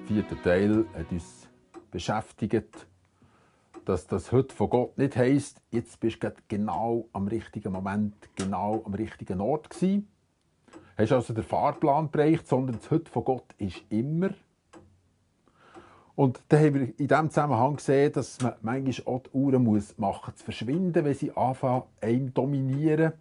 vierten Teil hat uns beschäftigt, dass das heute von Gott nicht heisst, jetzt bist du genau am richtigen Moment, genau am richtigen Ort gewesen. Hast also den Fahrplan bereicht, sondern das heute von Gott ist immer. Und dann haben wir in diesem Zusammenhang gesehen, dass man manchmal auch die Uhren machen muss, zu verschwinden, wenn sie anfangen, einem dominieren.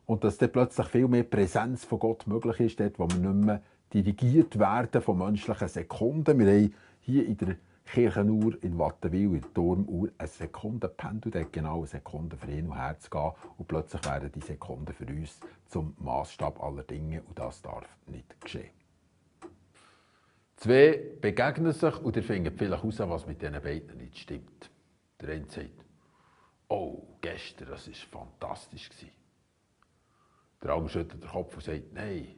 Und dass dann plötzlich viel mehr Präsenz von Gott möglich ist, dort, wo wir nicht mehr dirigiert werden von menschlichen Sekunden. Wir haben hier in der Kirchenuhr in Wattenwil, in der Turmuhr, ein Sekundenpendel, der hat genau eine Sekunde für hin und her zu gehen. Und plötzlich werden die Sekunden für uns zum Maßstab aller Dinge. Und das darf nicht geschehen. Zwei begegnen sich und ihr findet vielleicht heraus, was mit diesen beiden nicht stimmt. Der eine sagt, oh, gestern, das war fantastisch. Der andere schüttelt den Kopf und sagt, nein,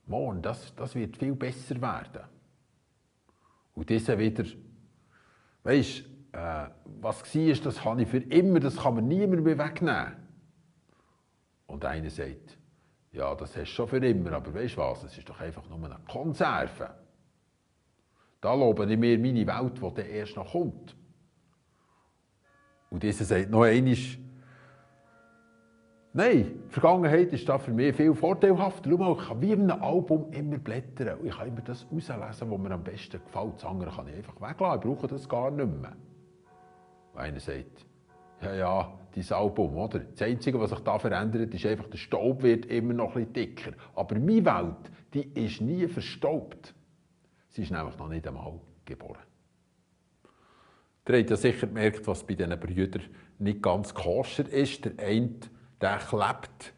morgen, das wird viel besser werden. Und dieser wieder, weisst, was war, das habe ich für immer, das kann mir niemand mehr wegnehmen. Und einer sagt, ja, das hast du schon für immer, aber weisst was, es ist doch einfach nur eine Konserve. Da lobe ich mir meine Welt, die dann erst noch kommt. Und dieser sagt noch einmal, nein, die Vergangenheit ist da für mich viel vorteilhafter. Schau mal, ich kann wie in einem Album immer blättern und ich kann immer das herauslesen, was mir am besten gefällt. Das andere kann ich einfach weglassen, ich brauche das gar nicht mehr. Und einer sagt, ja, dein Album, oder? Das Einzige, was sich da verändert, ist einfach, der Staub wird immer noch ein bisschen dicker. Aber meine Welt, die ist nie verstaubt. Sie ist nämlich noch nicht einmal geboren. Ihr habt ja sicher gemerkt, was bei diesen Brüdern nicht ganz koscher ist. Der eine, der klebt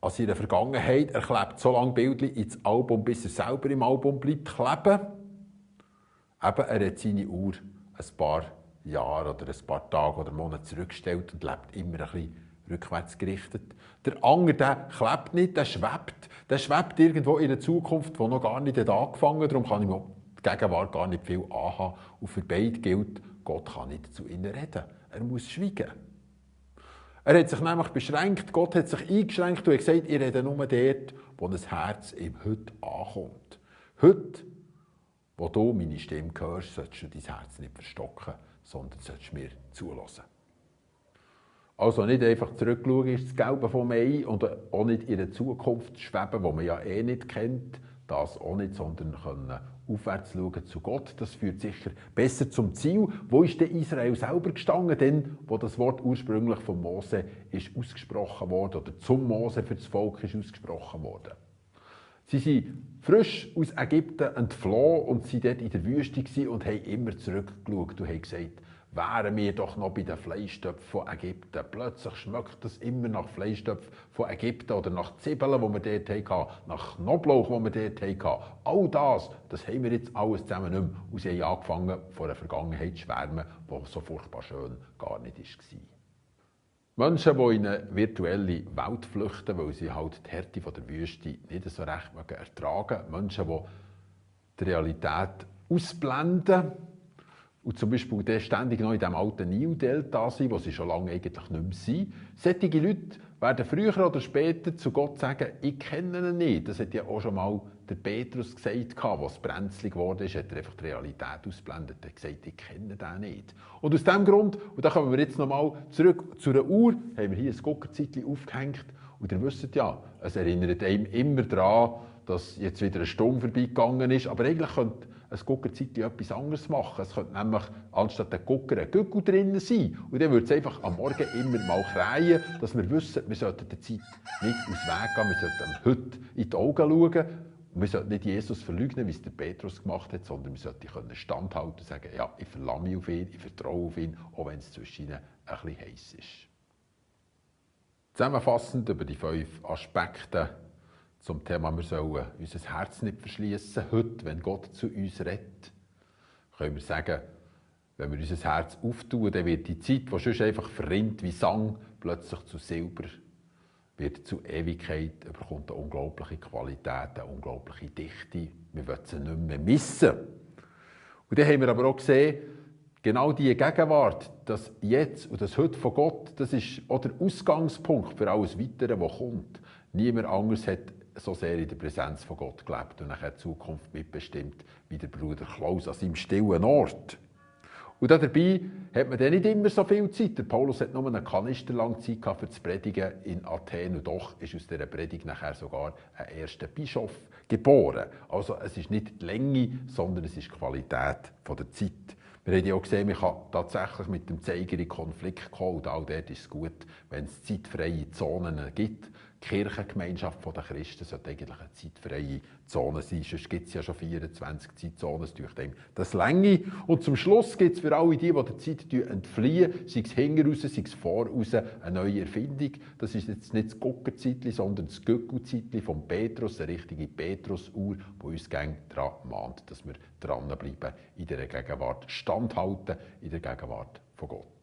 an seiner Vergangenheit. Er klebt so lange Bildchen ins Album, bis er selber im Album bleibt kleben. Eben, er hat seine Uhr ein paar Jahre oder ein paar Tage oder Monate zurückgestellt und lebt immer ein bisschen rückwärts gerichtet. Der andere, der klebt nicht, der schwebt irgendwo in der Zukunft, die noch gar nicht angefangen hat. Darum kann ich mir die Gegenwart gar nicht viel anhaben. Und für beide gilt, Gott kann nicht zu ihnen reden. Er muss schweigen. Er hat sich nämlich beschränkt, Gott hat sich eingeschränkt und hat gesagt, ich rede nur dort, wo ein Herz im Heute ankommt. Heute, wo du meine Stimme hörst, solltest du dein Herz nicht verstocken, sondern solltest mir zulassen. Also nicht einfach zurückschauen, ist das Gelbe vom Ei, und auch nicht in der Zukunft schweben, die man ja eh nicht kennt, das auch nicht, sondern können aufwärts schauen zu Gott. Das führt sicher besser zum Ziel. Wo ist denn Israel selber gestanden, denn wo das Wort ursprünglich von Mose ist ausgesprochen wurde, oder zum Mose für das Volk ist ausgesprochen worden? Sie sind frisch aus Ägypten entflohen und waren dort in der Wüste und haben immer zurückgeschaut und haben gesagt, wären wir doch noch bei den Fleischtöpfen von Ägypten. Plötzlich schmeckt es immer nach Fleischtöpfen von Ägypten oder nach Zwiebeln, die wir dort hatten, nach Knoblauch, die wir dort hatten. All das haben wir jetzt alles zusammen nicht mehr. Und sie haben angefangen, von einer Vergangenheit zu schwärmen, die so furchtbar schön gar nicht war. Menschen, die in eine virtuelle Welt flüchten, weil sie halt die Härte der Wüste nicht so recht ertragen mögen. Menschen, die die Realität ausblenden. Und zum Beispiel ständig noch in diesem alten Nil-Delta sind, wo sie schon lange eigentlich nicht mehr sind. Solche Leute werden früher oder später zu Gott sagen, ich kenne ihn nicht. Das hat ja auch schon mal der Petrus gesagt, als es brenzlig geworden ist, hat er einfach die Realität ausblendet. Er hat gesagt, ich kenne den nicht. Und aus diesem Grund, und da kommen wir jetzt nochmal zurück zu einer Uhr, haben wir hier ein Guckerzeitchen aufgehängt. Und ihr wisst ja, es erinnert einem immer daran, dass jetzt wieder eine Stunde vorbeigegangen ist. Aber eigentlich könnte ein Guckerzeitchen etwas anderes machen. Es könnte nämlich anstatt der Gucker ein Gügel drinnen sein. Und dann würde es einfach am Morgen immer mal krähen, dass wir wissen, wir sollten der Zeit nicht aus dem Weg gehen, wir sollten heute in die Augen schauen. Und wir sollten nicht Jesus verleugnen, wie es der Petrus gemacht hat, sondern wir sollten standhalten und sagen, ja, ich verlasse mich auf ihn, ich vertraue auf ihn, auch wenn es zwischen ihnen ein bisschen heiß ist. Zusammenfassend über die 5 Aspekte zum Thema, wir sollen unser Herz nicht verschließen. Heute, wenn Gott zu uns redet, können wir sagen, wenn wir unser Herz auftun, dann wird die Zeit, die sonst einfach verrinnt wie Sang, plötzlich zu Silber, wird zu Ewigkeit, bekommt eine unglaubliche Qualität, eine unglaubliche Dichte. Wir wollen sie nicht mehr missen. Und dann haben wir aber auch gesehen, genau diese Gegenwart, das Jetzt und das Heute von Gott, das ist auch der Ausgangspunkt für alles Weitere, was kommt. Niemand anderes hat so sehr in der Präsenz von Gott gelebt und nachher die Zukunft mitbestimmt, wie der Bruder Klaus an seinem stillen Ort. Und dabei hat man dann nicht immer so viel Zeit. Der Paulus hat nur einen Kanister lang Zeit gehabt für das Predigen in Athen. Und doch ist aus dieser Predigt nachher sogar ein erster Bischof geboren. Also es ist nicht die Länge, sondern es ist die Qualität der Zeit. Wir haben ja auch gesehen, man kann tatsächlich mit dem Zeiger in Konflikt kommen. Und auch dort ist es gut, wenn es zeitfreie Zonen gibt. Die Kirchengemeinschaft der Christen sollte eigentlich eine zeitfreie Zone sein. Sonst gibt es ja schon 24 Zeitzonen. Das Länge. Und zum Schluss gibt es für alle die der Zeit entfliehen, sei es hinten raus, sei es voraus, eine neue Erfindung. Das ist jetzt nicht das Guckerzeitli, sondern das Göckelzeitli von Petrus, eine richtige Petrus-Uhr, die uns daran mahnt, dass wir dranbleiben, in der Gegenwart standhalten, in der Gegenwart von Gott.